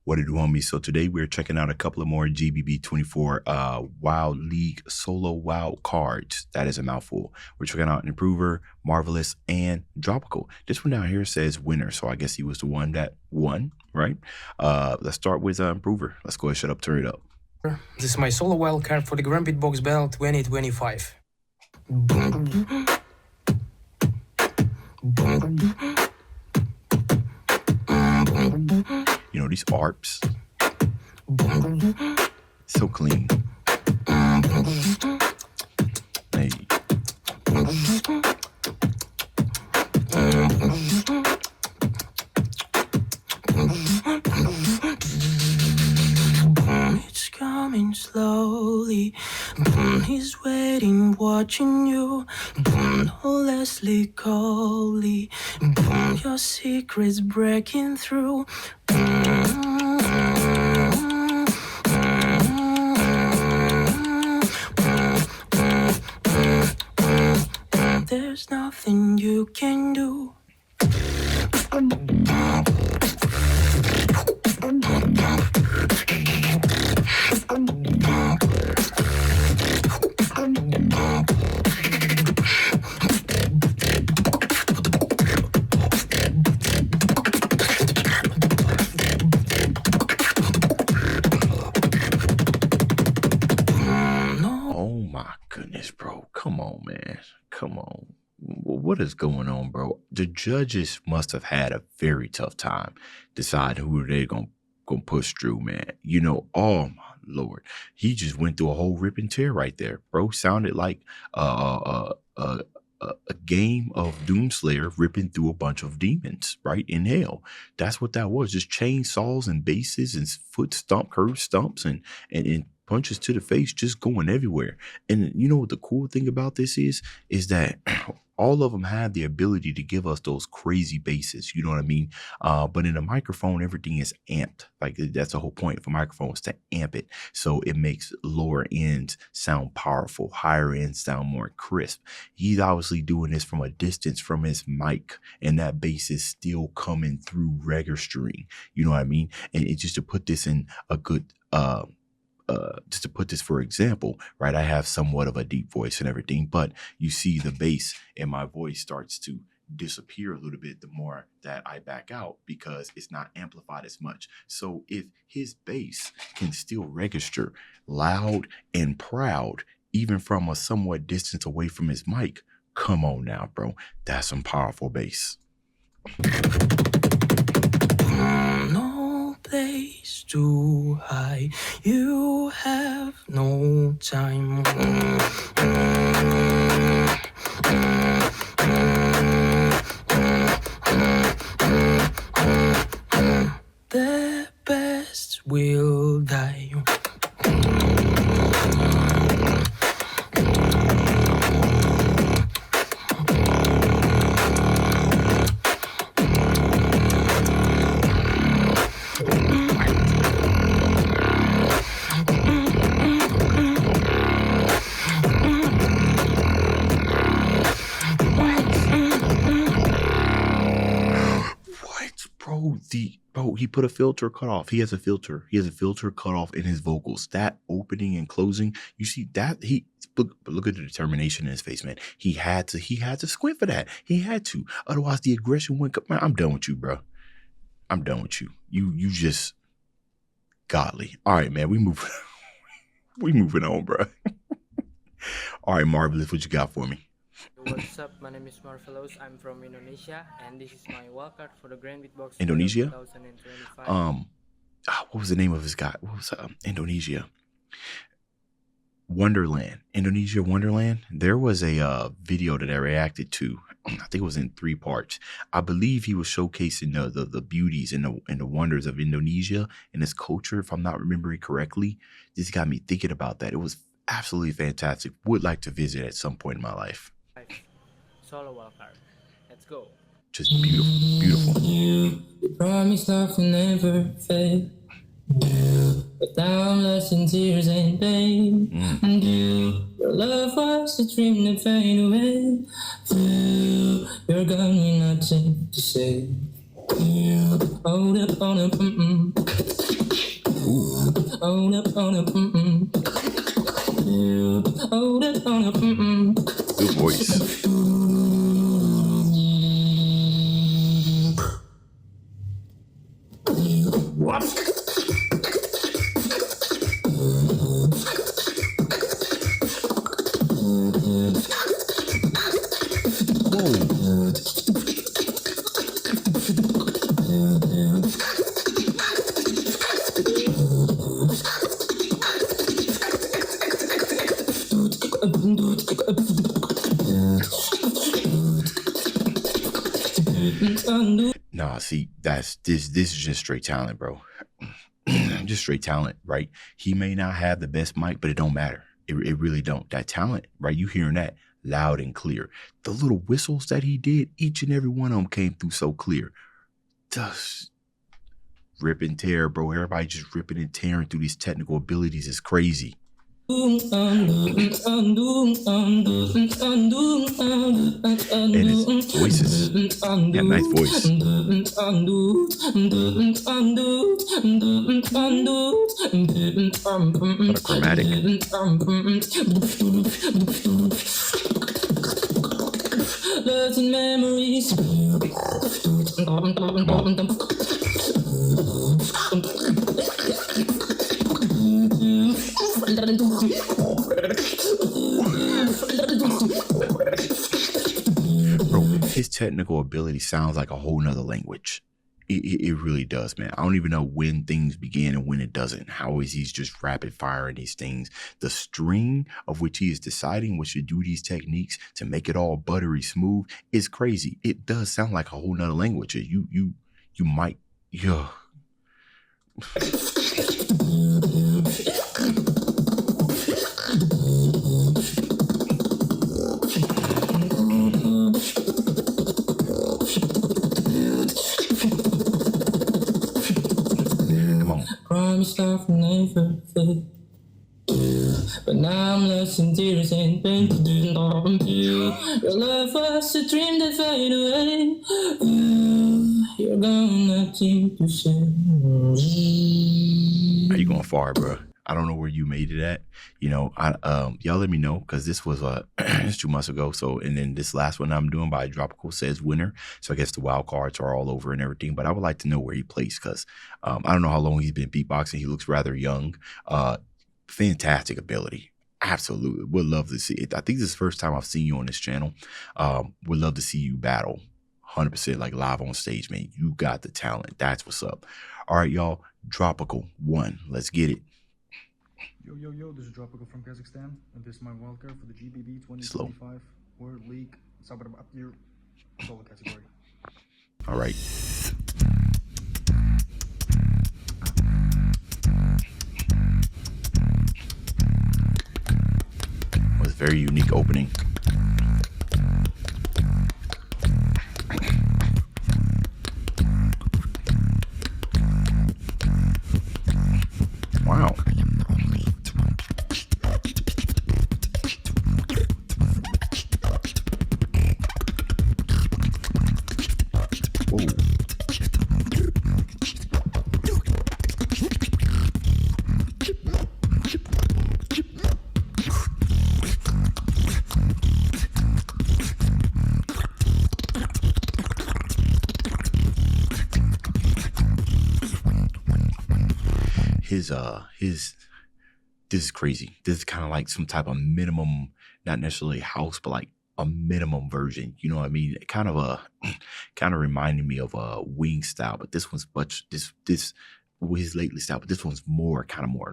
What it do, homie? So today we're checking out a couple of more GBB 24 Wild League solo wild cards. That is a mouthful. We're checking out Improver, Marvelous, and Dropical. This one down here says winner, so I guess he was the one that won, right? Let's start with Improver. Let's go ahead, shut up, turn it up. This is my solo wild card for the Grand Beat Box Bell 2025. You know, these ARPs, so clean. Hey. It's coming slowly. He's waiting, watching you. Oh, Leslie Coley. Your secret's breaking through. There's nothing you can do. Oh my goodness, bro. Come on, man. Come on. What is going on, bro? The judges must have had a very tough time deciding who they're gonna push through, man. You know, oh my Lord. He just went through a whole rip and tear right there, bro. Sounded like a game of Doomslayer ripping through a bunch of demons, right, in hell. That's what that was. Just chainsaws and bases and foot stomp, curve stumps and punches to the face, just going everywhere. And you know what the cool thing about this is that all of them have the ability to give us those crazy basses. You know what I mean? But in a microphone, everything is amped. Like, that's the whole point of a microphone, is to amp it. So it makes lower ends sound powerful, higher ends sound more crisp. He's obviously doing this from a distance from his mic, and that bass is still coming through registering. You know what I mean? And it, just to put this in a good, just to put this for example, right? I have somewhat of a deep voice and everything, but you see the bass in my voice starts to disappear a little bit the more that I back out, because it's not amplified as much. So if his bass can still register loud and proud, even from a somewhat distance away from his mic, come on now, bro. That's some powerful bass. No place to hide. You have no time. The best will die. Bro, he put a filter cutoff. He has a filter. He has a filter cutoff in his vocals. That opening and closing, you see that look at the determination in his face, man. He had to squint for that. He had to. Otherwise, the aggression went. Man, I'm done with you, bro. I'm done with you. You just godly. All right, man. We moving on, bro. All right, Marvelous, what you got for me? What's up? My name is Marvelous. I'm from Indonesia, and this is my wildcard for the Grand Beat Box Indonesia? 2025. What was the name of his guy? What was Indonesia? Wonderland. Indonesia Wonderland. There was a video that I reacted to. I think it was in 3 parts. I believe he was showcasing the beauties and the wonders of Indonesia and its culture, if I'm not remembering correctly. This got me thinking about that. It was absolutely fantastic. Would like to visit at some point in my life. Solo wildcard. Let's go. Just beautiful, beautiful. You promised love will never fade. But now I'm lost in tears and pain. And your love was a dream that fade away. You're gone, you're nothing to say. Hold up on a Good voice. Nah, see, this is just straight talent, bro. Just straight talent, right? He may not have the best mic, but it don't matter. It really don't. That talent, right? You hearing that loud and clear. The little whistles that he did, each and every one of them came through so clear. Just rip and tear, bro. Everybody just ripping and tearing through these technical abilities is crazy. And his voices. Yeah, nice voice. What a chromatic. Memories. Come on. Bro, his technical ability sounds like a whole nother language. It really does, man. I don't even know when things begin and when it doesn't. How is he's just rapid firing these things? The string of which he is deciding what should do these techniques to make it all buttery smooth is crazy. It does sound like a whole nother language. You might, yeah. Promised I'll never fail, but now I'm lost in tears and pain. Your love was a dream that faded away. You're gone, nothing to say. Are you going far, bro? I don't know where you made it at. You know, y'all let me know, because this was it's 2 months ago. So, and then this last one I'm doing by Dropical says winner. So I guess the wild cards are all over and everything. But I would like to know where he placed, because I don't know how long he's been beatboxing. He looks rather young. Fantastic ability. Absolutely. Would love to see it. I think this is the first time I've seen you on this channel. Would love to see you battle 100% like live on stage, man. You got the talent. That's what's up. All right, y'all. Dropical 1. Let's get it. Yo, this is Dropical from Kazakhstan, and this is my wildcard for the GBB 2025 World League Sabr up year solo category. All right. It was a very unique opening. Wow. Whoa. This is crazy. This is kind of like some type of minimum, not necessarily house, but like a minimum version. You know what I mean? Kind of reminding me of a Wing style, but this one's much this his lately style, but this one's more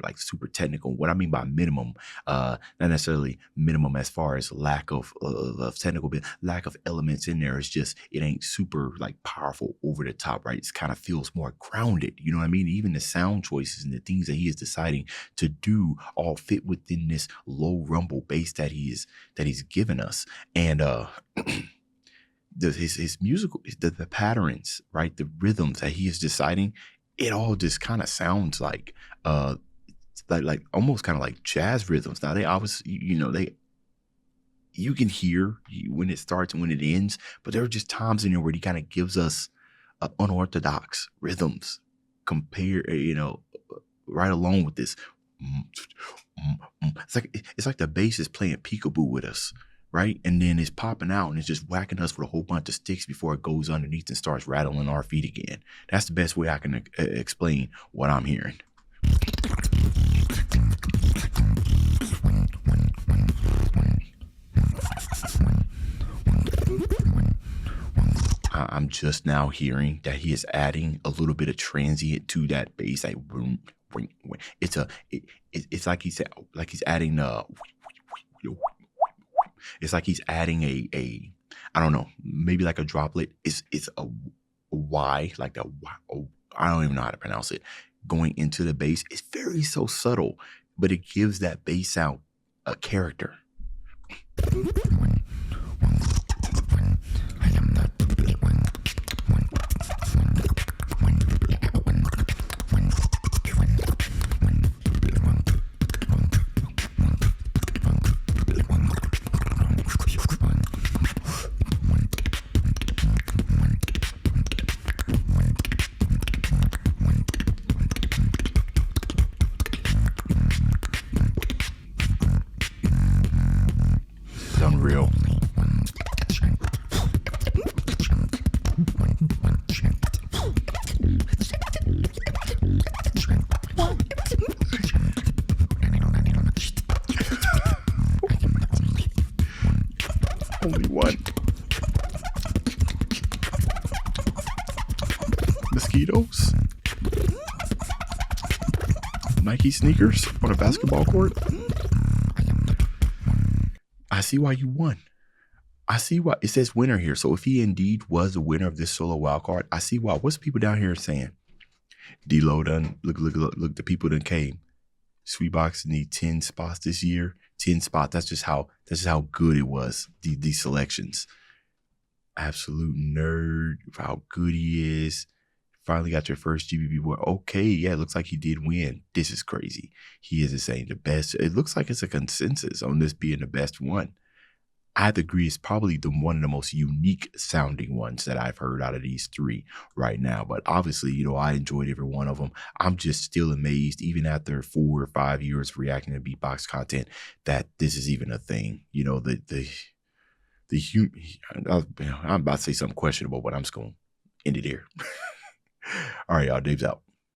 like super technical. What I mean by minimum, not necessarily minimum as far as lack of technical, but lack of elements in there. It's just, it ain't super like powerful over the top, right? It kind of feels more grounded. You know what I mean? Even the sound choices and the things that he is deciding to do all fit within this low rumble bass that he's given us. And his musical, the patterns, right? The rhythms that he is deciding, it all just kind of sounds like almost kind of like jazz rhythms. Now they obviously, you can hear when it starts and when it ends, but there are just times in there where he kind of gives us unorthodox rhythms right along with this. It's like the bass is playing peekaboo with us, right? And then it's popping out and it's just whacking us with a whole bunch of sticks before it goes underneath and starts rattling our feet again. That's the best way I can explain what I'm hearing. I'm just now hearing that he is adding a little bit of transient to that bass. Like it's like he's adding it's like he's adding a I don't know, maybe like a droplet. It's a Y, like the I don't even know how to pronounce it, going into the bass. It's very so subtle, but it gives that bass sound a character. It's unreal. Only one. Mosquitoes? Nike sneakers on a basketball court? I see why you won. I see why it says winner here. So if he indeed was the winner of this solo wild card, I see why. What's people down here saying? D-Lo done, look, the people done came. Sweetbox need 10 spots this year. 10 spots. That's just how good it was. These selections. Absolute nerd for how good he is. Finally got your first GBB boy. Okay, yeah, it looks like he did win. This is crazy. He is saying the best. It looks like it's a consensus on this being the best one. I have to agree, it's probably one of the most unique sounding ones that I've heard out of these three right now. But obviously, I enjoyed every one of them. I'm just still amazed, even after 4 or 5 years of reacting to beatbox content, that this is even a thing. I'm about to say something questionable, but I'm just going to end it here. All right, y'all. Dave's out.